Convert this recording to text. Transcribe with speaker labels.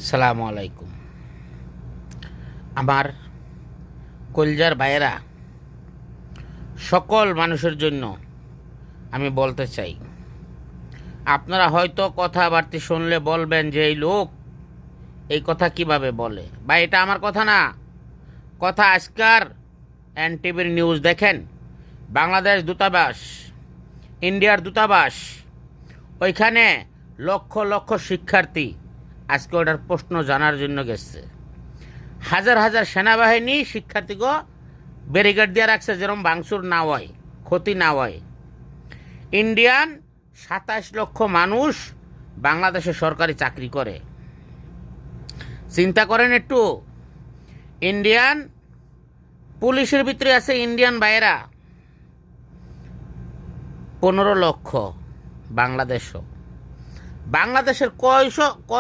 Speaker 1: সালামু আলাইকুম। আমার কলজার ভাইয়েরা, সকল মানুষের জন্য আমি বলতে চাই, আপনারা হয়তো কথাবার্তা শুনলে বলবেন যে এই লোক এই কথা কিভাবে বলে, বা এটা আমার কথা না, কথা আজকার এনটিভির নিউজ দেখেন। বাংলাদেশ দূতাবাস, ইন্ডিয়ার দূতাবাস, ওইখানে লক্ষ লক্ষ শিক্ষার্থী আজকে ওটার প্রশ্ন জানার জন্য গেছে। হাজার হাজার সেনাবাহিনী শিক্ষার্থীকে ব্যারিকেড দিয়ে রাখছে, যেরকম ভাঙচুর না হয়, ক্ষতি না হয়। ইন্ডিয়ান 27 লক্ষ মানুষ বাংলাদেশে সরকারি চাকরি করে। চিন্তা করেন একটু, ইন্ডিয়ান পুলিশের ভিতরে আছে ইন্ডিয়ান ভাইয়েরা 15 লক্ষ। বাংলাদেশের কয়শো